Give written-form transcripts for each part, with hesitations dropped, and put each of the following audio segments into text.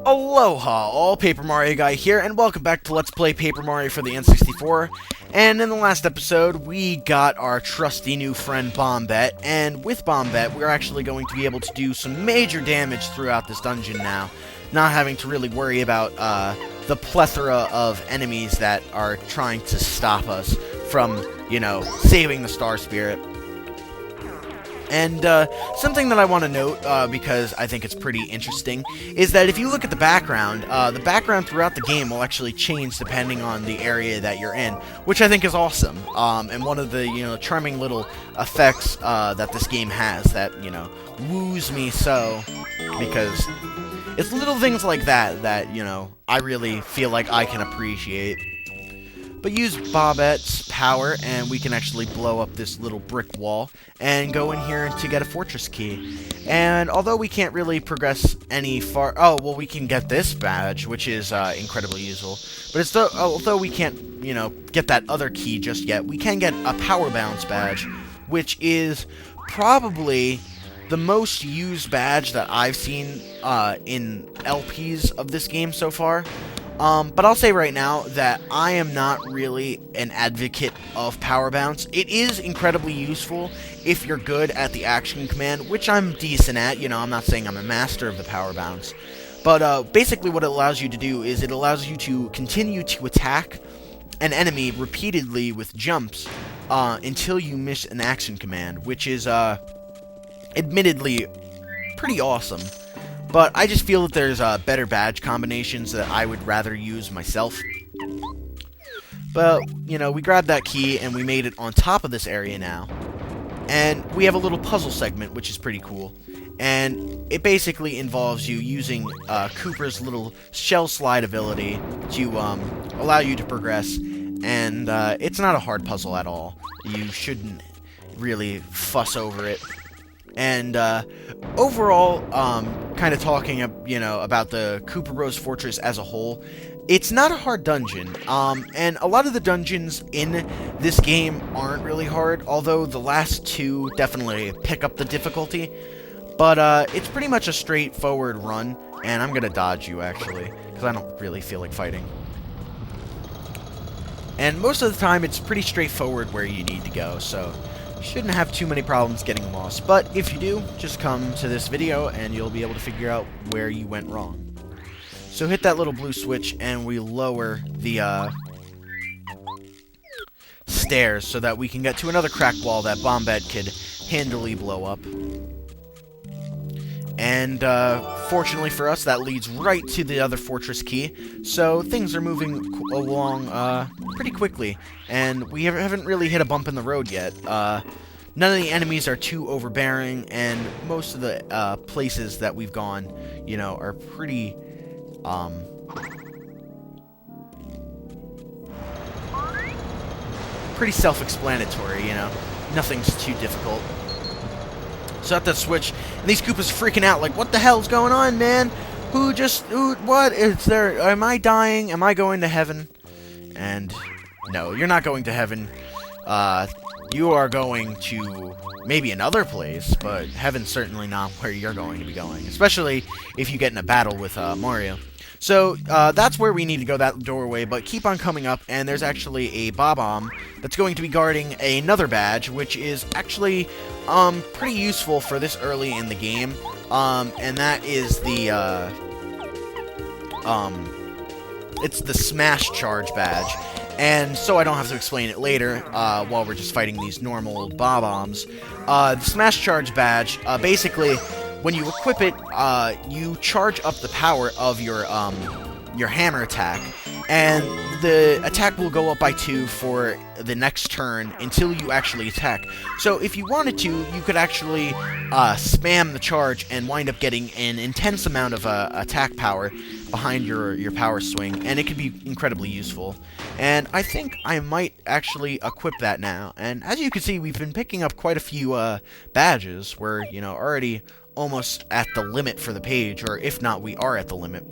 Aloha all, Paper Mario Guy here, and welcome back to Let's Play Paper Mario for the N64. And in the last episode, we got our trusty new friend Bombette, and with Bombette, we're actually going to be able to do some major damage throughout this dungeon now, not having to really worry about the plethora of enemies that are trying to stop us from, you know, saving the Star Spirit. And something that I want to note, because I think it's pretty interesting, is that if you look at the background throughout the game will actually change depending on the area that you're in, which I think is awesome. And one of the, charming little effects that this game has that, woos me so, because it's little things like that that, I really feel like I can appreciate. But use Bombette's power, and we can actually blow up this little brick wall and go in here to get a fortress key. And although we can't really progress any far... Oh, well, we can get this badge, which is incredibly useful. But although we can't, get that other key just yet, we can get a power bounce badge, which is probably the most used badge that I've seen in LPs of this game so far. But I'll say right now that I am not really an advocate of Power Bounce. It is incredibly useful if you're good at the action command, which I'm decent at. I'm not saying I'm a master of the Power Bounce. But basically what it allows you to do is it allows you to continue to attack an enemy repeatedly with jumps until you miss an action command, which is admittedly pretty awesome. But I just feel that there's better badge combinations that I would rather use myself. But, we grabbed that key and we made it on top of this area now. And we have a little puzzle segment, which is pretty cool. And it basically involves you using Koopa's little shell slide ability to allow you to progress. And it's not a hard puzzle at all. You shouldn't really fuss over it. And overall, kind of talking, about the KoopaNinjaBros Fortress as a whole, it's not a hard dungeon. And a lot of the dungeons in this game aren't really hard, although the last two definitely pick up the difficulty. But it's pretty much a straightforward run, and I'm gonna dodge you actually, because I don't really feel like fighting. And most of the time, it's pretty straightforward where you need to go, so shouldn't have too many problems getting lost, but if you do, just come to this video and you'll be able to figure out where you went wrong. So hit that little blue switch and we lower the stairs so that we can get to another crack wall that Bombette could handily blow up. And fortunately for us, that leads right to the other fortress key, so things are moving along pretty quickly, and we haven't really hit a bump in the road yet. None of the enemies are too overbearing, and most of the places that we've gone, are pretty self-explanatory, Nothing's too difficult. So at that switch, and these Koopas freaking out, like, what the hell's going on, man? What is there? Am I dying? Am I going to heaven? And no, you're not going to heaven. You are going to maybe another place, but heaven's certainly not where you're going to be going, especially if you get in a battle with Mario. So, that's where we need to go, that doorway, but keep on coming up, and there's actually a Bob-omb that's going to be guarding another badge, which is actually, pretty useful for this early in the game, and that is the, it's the Smash Charge badge. And so I don't have to explain it later, while we're just fighting these normal Bob-ombs. The Smash Charge badge, basically, when you equip it, you charge up the power of your hammer attack, and the attack will go up by 2 for the next turn until you actually attack. So if you wanted to, you could actually spam the charge and wind up getting an intense amount of attack power behind your power swing, and it could be incredibly useful. And I think I might actually equip that now. And as you can see, we've been picking up quite a few badges. We're, already almost at the limit for the page, or if not, we are at the limit.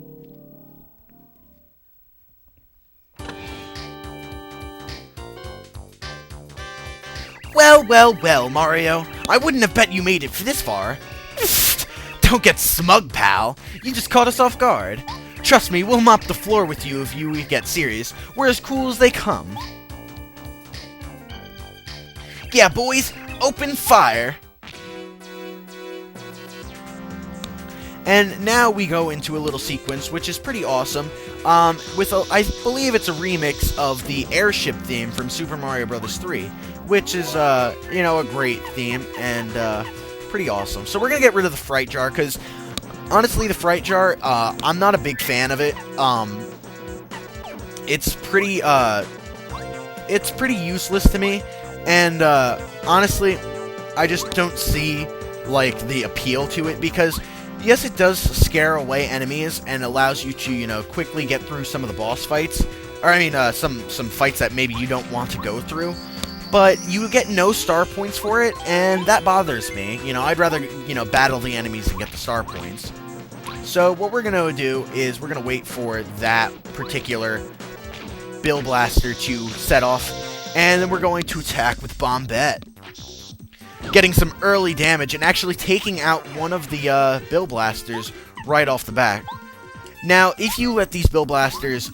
Well, Mario. I wouldn't have bet you made it this far. Don't get smug, pal. You just caught us off guard. Trust me, we'll mop the floor with you if you get serious. We're as cool as they come. Yeah, boys, open fire. And now we go into a little sequence, which is pretty awesome. I believe it's a remix of the Airship theme from Super Mario Bros. 3, which is, you know, a great theme and pretty awesome. So we're gonna get rid of the Fright Jar because, honestly, the Fright Jar, I'm not a big fan of it. It's pretty useless to me, and honestly, I just don't see like the appeal to it because. Yes, it does scare away enemies and allows you to, you know, quickly get through some of the boss fights. Or, I mean, some fights that maybe you don't want to go through. But you get no star points for it, and that bothers me. You know, I'd rather, you know, battle the enemies and get the star points. So, what we're going to do is we're going to wait for that particular Bill Blaster to set off. And then we're going to attack with Bombette. Getting some early damage and actually taking out one of the Bill Blasters right off the bat. Now, if you let these Bill Blasters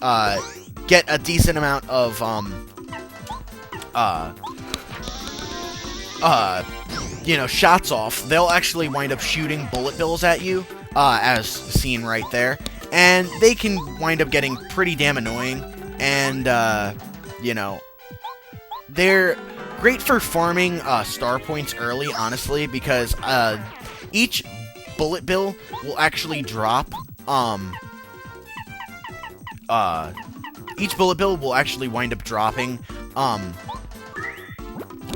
get a decent amount of you know, shots off, they'll actually wind up shooting bullet bills at you, as seen right there, and they can wind up getting pretty damn annoying. And you know, they're great for farming star points early, honestly, because each bullet bill will actually drop, each bullet bill will actually wind up dropping,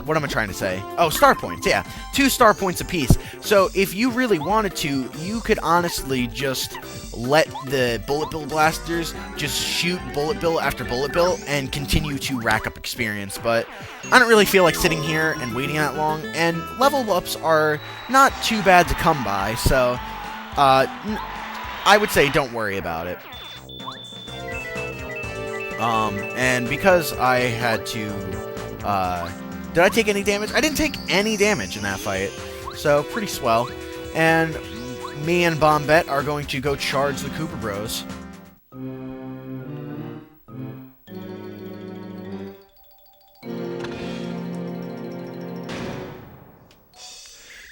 what am I trying to say? Oh, star points, yeah. 2 star points apiece. So, if you really wanted to, you could honestly just let the bullet bill blasters just shoot bullet bill after bullet bill and continue to rack up experience. But I don't really feel like sitting here and waiting that long, and level ups are not too bad to come by, so I would say don't worry about it. And because I had to, did I take any damage? I didn't take any damage in that fight, so pretty swell. And me and Bombette are going to go charge the KoopaBros.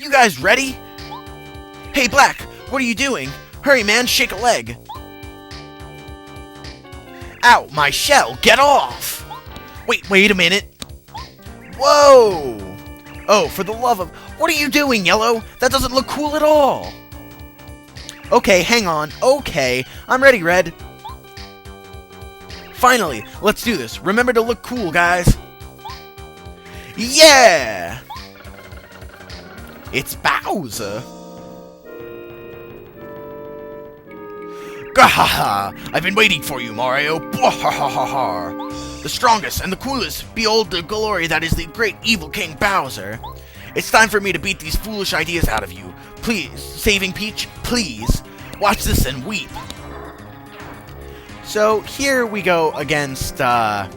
You guys ready? Hey, Black, what are you doing? Hurry, man, shake a leg. Ow, my shell, get off! Wait a minute. Whoa! Oh, for the love of... What are you doing, Yellow? That doesn't look cool at all! Okay, hang on. Okay, I'm ready, Red. Finally, let's do this. Remember to look cool, guys. Yeah! It's Bowser. Gahaha! I've been waiting for you, Mario. The strongest and the coolest. Behold the glory that is the great evil King Bowser. It's time for me to beat these foolish ideas out of you. Please, Saving Peach, please. Watch this and weep. So, here we go against, Bowser.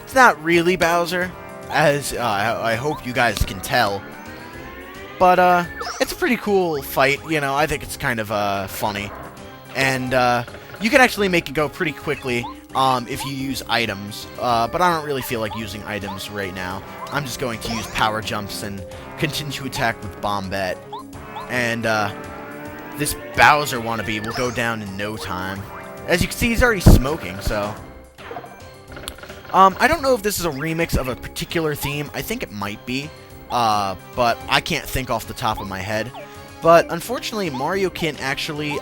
It's not really Bowser, as, I hope you guys can tell. But, it's a pretty cool fight, you know, I think it's kind of, funny. And, you can actually make it go pretty quickly, if you use items. But I don't really feel like using items right now. I'm just going to use power jumps and continue to attack with Bombette. And, this Bowser wannabe will go down in no time. As you can see, he's already smoking, so... I don't know if this is a remix of a particular theme. I think it might be. But I can't think off the top of my head. But unfortunately, Mario can't actually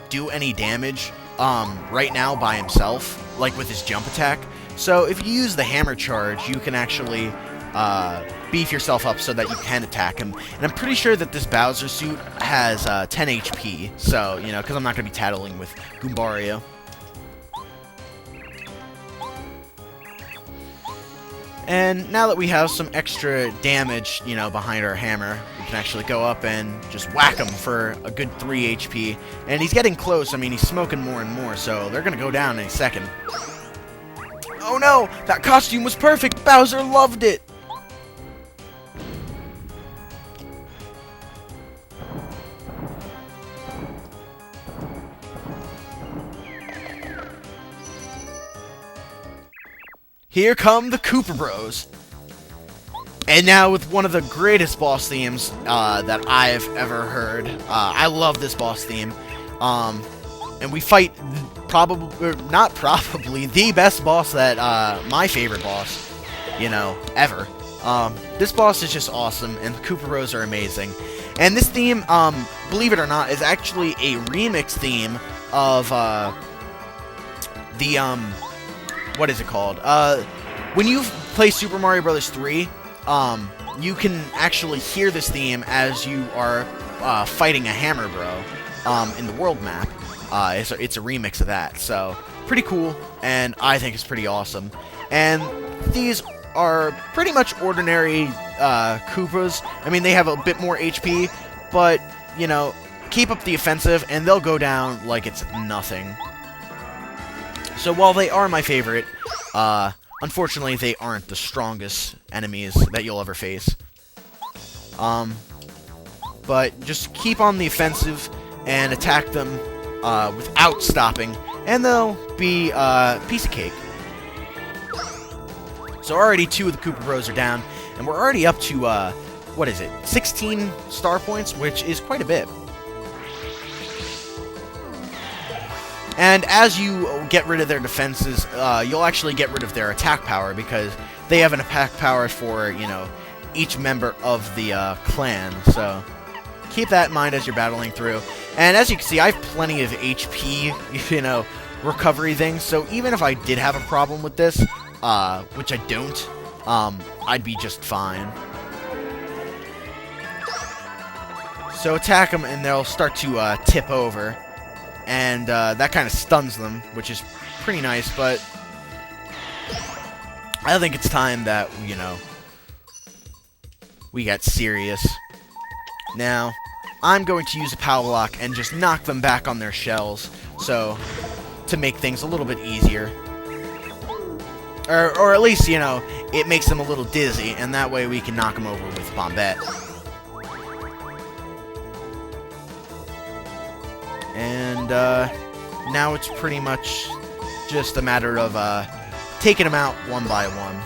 do any damage right now by himself, like with his jump attack. So if you use the hammer charge, you can actually beef yourself up so that you can attack him. And I'm pretty sure that this Bowser suit has 10 HP. So, you know, because I'm not going to be tattling with Goombario. And now that we have some extra damage, you know, behind our hammer, we can actually go up and just whack him for a good 3 HP. And he's getting close. I mean, he's smoking more and more, so they're going to go down in a second. Oh no! That costume was perfect! Bowser loved it! here come the Koopa Bros. And now with one of the greatest boss themes that I've ever heard. I love this boss theme. And we fight not probably, the best boss that, my favorite boss, ever. This boss is just awesome, and the Koopa Bros are amazing. And this theme, believe it or not, is actually a remix theme of, what is it called? When you play Super Mario Bros. 3, you can actually hear this theme as you are, fighting a Hammer Bro, in the world map. It's a remix of that, so pretty cool, and I think it's pretty awesome. And these are pretty much ordinary Koopas. I mean, they have a bit more HP, but, keep up the offensive, and they'll go down like it's nothing. So while they are my favorite, unfortunately, they aren't the strongest enemies that you'll ever face. But just keep on the offensive and attack them without stopping, and they'll be a piece of cake. So already 2 of the Koopa Bros are down, and we're already up to, 16 star points, which is quite a bit. And as you get rid of their defenses, you'll actually get rid of their attack power, because they have an attack power for, each member of the clan, so keep that in mind as you're battling through. And as you can see, I have plenty of HP, recovery things, so even if I did have a problem with this, which I don't, I'd be just fine. So attack them, and they'll start to tip over, and that kind of stuns them, which is pretty nice, but I think it's time that, we get serious. Now, I'm going to use a power lock and just knock them back on their shells, so to make things a little bit easier. Or at least, it makes them a little dizzy, and that way we can knock them over with Bombette. And now it's pretty much just a matter of taking them out one by one.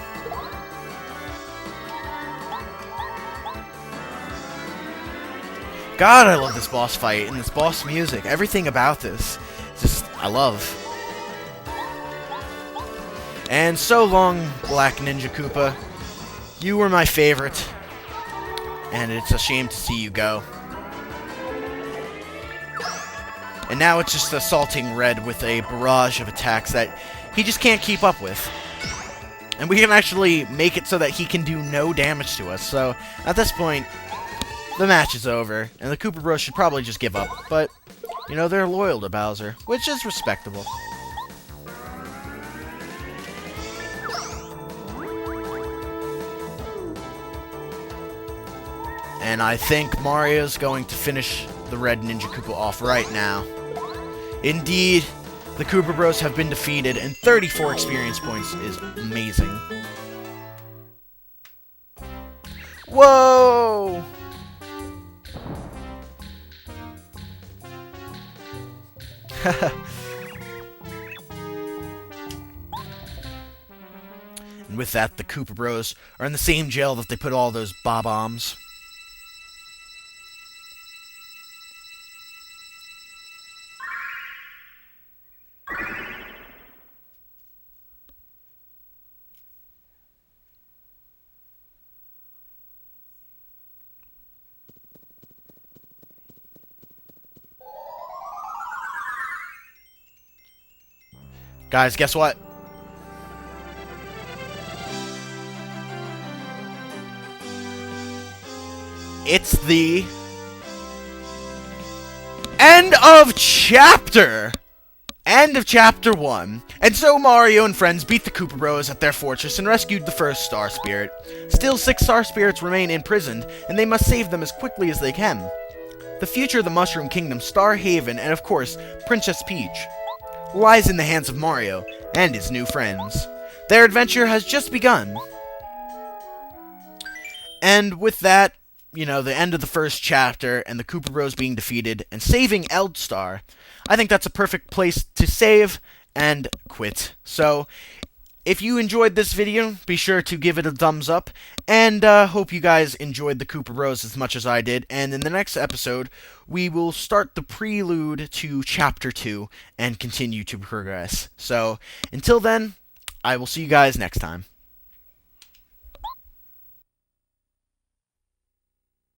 God, I love this boss fight and this boss music. Everything about this, I love. And so long, Black Ninja Koopa. You were my favorite, and it's a shame to see you go. And now it's just assaulting Red with a barrage of attacks that he just can't keep up with. And we can actually make it so that he can do no damage to us. So, at this point, the match is over, and the Koopa Bros should probably just give up. But, they're loyal to Bowser, which is respectable. And I think Mario's going to finish the Red Ninja Koopa off right now. Indeed, the Koopa Bros have been defeated, and 34 experience points is amazing. Whoa! And with that, the Koopa Bros are in the same jail that they put all those bob-ombs. Guys, guess what? It's the end of chapter! End of chapter 1. And so Mario and friends beat the Koopa Bros at their fortress and rescued the first Star Spirit. Still, 6 Star Spirits remain imprisoned, and they must save them as quickly as they can. The future of the Mushroom Kingdom, Star Haven, and of course, Princess Peach lies in the hands of Mario and his new friends. Their adventure has just begun. And with that, the end of the first chapter and the Koopa Bros being defeated and saving Eldstar, I think that's a perfect place to save and quit. So, if you enjoyed this video, be sure to give it a thumbs up, and hope you guys enjoyed the Koopa Bros as much as I did, and in the next episode, we will start the prelude to Chapter 2 and continue to progress. So, until then, I will see you guys next time.